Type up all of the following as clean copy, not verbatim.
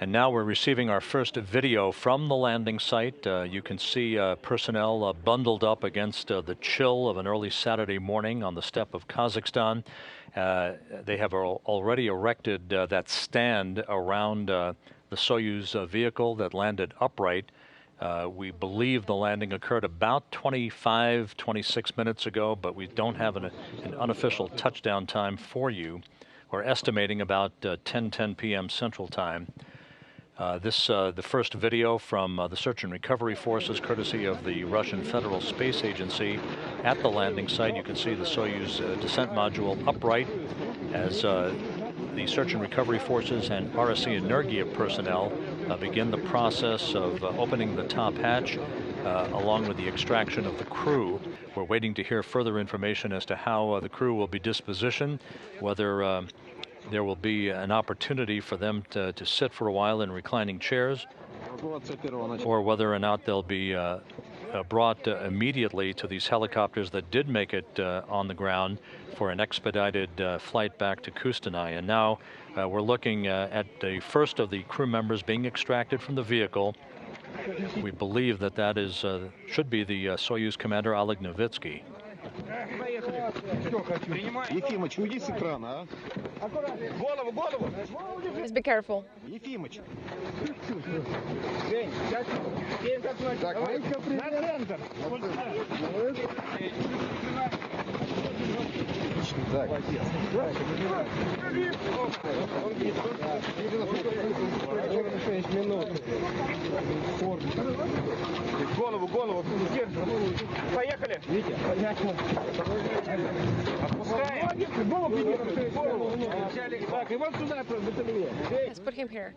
And now we're receiving our first video from the landing site. You can see personnel bundled up against the chill of an early Saturday morning on the steppe of Kazakhstan. They have already erected that stand around the Soyuz vehicle that landed upright. We believe the landing occurred about 26 minutes ago, but we don't have an unofficial touchdown time for you. We're estimating about 10:10 p.m. Central Time. The first video from the search and recovery forces, courtesy of the Russian Federal Space Agency at the landing site. You can see the Soyuz descent module upright as the search and recovery forces and RSC Energia personnel begin the process of opening the top hatch along with the extraction of the crew. We're waiting to hear further information as to how the crew will be dispositioned, whether there will be an opportunity for them to sit for a while in reclining chairs, or whether or not they'll be brought immediately to these helicopters that did make it on the ground for an expedited flight back to Kustanai. And now we're looking at the first of the crew members being extracted from the vehicle. We believe that that is should be the Soyuz commander, Oleg Novitsky. Just be careful. Голову. Поехали. Let's put him here.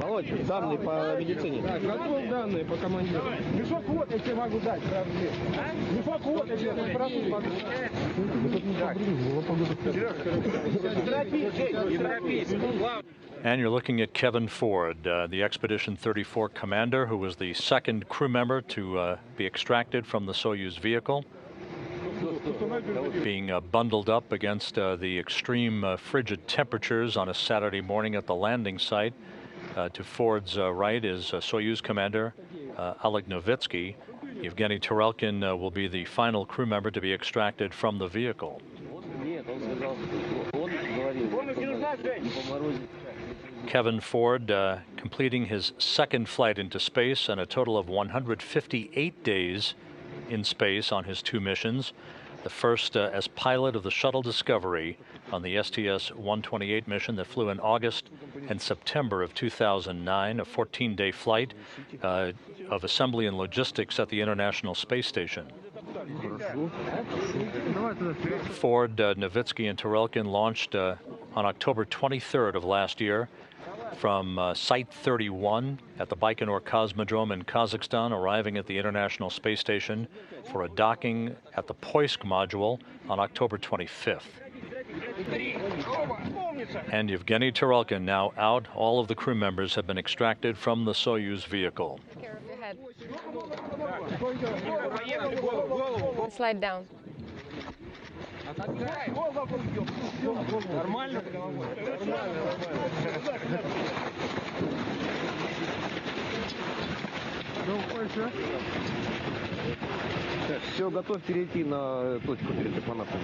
Володь, данные по медицине. Готов данные по командиру. Мешок вот, я тебе могу дать. Мешок вот, я тебе могу. And you're looking at Kevin Ford, the Expedition 34 commander, who was the second crew member to be extracted from the Soyuz vehicle, being bundled up against the extreme frigid temperatures on a Saturday morning at the landing site. To Ford's right is Soyuz commander Oleg Novitsky. Yevgeny Tarelkin will be the final crew member to be extracted from the vehicle. Kevin Ford completing his second flight into space and a total of 158 days in space on his two missions. The first as pilot of the Shuttle Discovery on the STS-128 mission that flew in August and September of 2009, a 14-day flight of assembly and logistics at the International Space Station. Ford, Novitsky, and Tarelkin launched on October 23rd of last year from Site 31 at the Baikonur Cosmodrome in Kazakhstan, arriving at the International Space Station for a docking at the Poisk module on October 25th. And Yevgeny Tarelkin now out. All of the crew members have been extracted from the Soyuz vehicle. Care of your head. Slide down. Все, готов перейти на точку перед экванатом.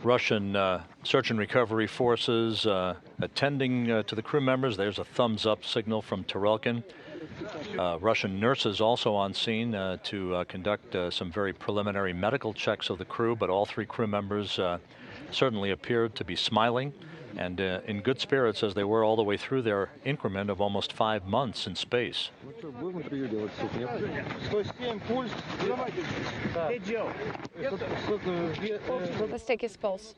Russian search and recovery forces attending to the crew members. There's a thumbs up signal from Tarelkin. Russian nurses also on scene to conduct some very preliminary medical checks of the crew, but all three crew members certainly appeared to be smiling. and in good spirits as they were all the way through their increment of almost 5 months in space. Ну что, будем интервью делать, суп, нет? 107, пульс. Let's take his pulse.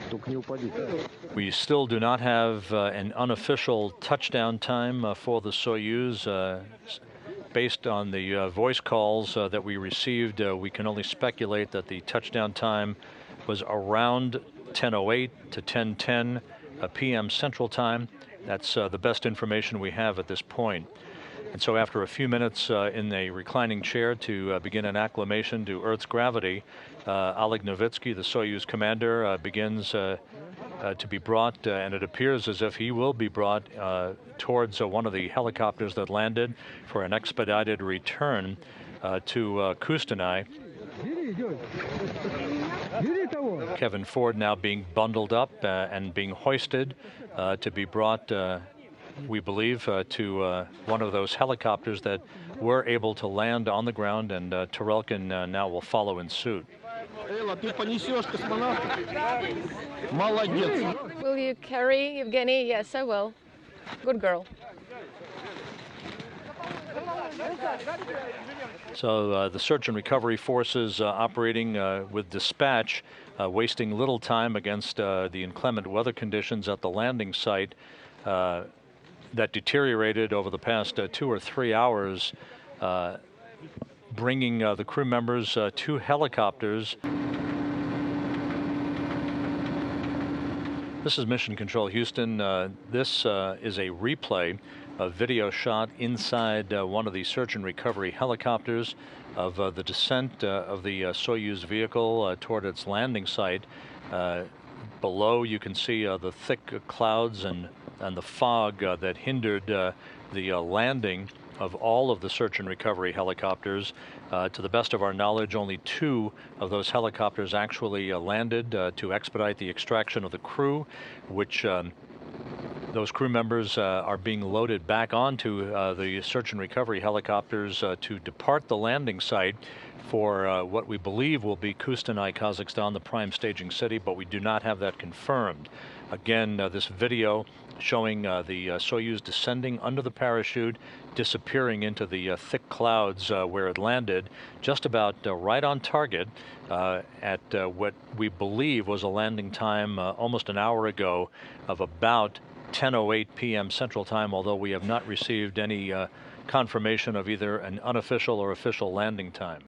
Только не упадите. We still do not have an unofficial touchdown time for the Soyuz. Based on the voice calls that we received, we can only speculate that the touchdown time was around 10:08 to 10:10 p.m. Central Time. That's the best information we have at this point. And so after a few minutes in a reclining chair to begin an acclimation to Earth's gravity, Oleg Novitsky, the Soyuz commander, begins to be brought, and it appears as if he will be brought towards one of the helicopters that landed for an expedited return to Kustanai. Kevin Ford now being bundled up and being hoisted to be brought, we believe, to one of those helicopters that were able to land on the ground, and Tarelkin now will follow in suit. Элла, ты понесешь космонавта? Молодец. Will you carry Evgeny? Yes, I will. Good girl. So the search and recovery forces operating with dispatch, wasting little time against the inclement weather conditions at the landing site that deteriorated over the past 2 or 3 hours, bringing the crew members to helicopters. This is Mission Control Houston. This is a replay, a video shot inside one of the search and recovery helicopters of the descent of the Soyuz vehicle toward its landing site. Below you can see the thick clouds and the fog that hindered the landing of all of the search and recovery helicopters. To the best of our knowledge, only 2 of those helicopters actually landed to expedite the extraction of the crew, which those crew members are being loaded back onto the search and recovery helicopters to depart the landing site for what we believe will be Kustanai, Kazakhstan, the prime staging city, but we do not have that confirmed. Again, this video showing the Soyuz descending under the parachute, disappearing into the thick clouds where it landed, just about right on target at what we believe was a landing time almost an hour ago of about 10:08 p.m. Central Time, although we have not received any confirmation of either an unofficial or official landing time.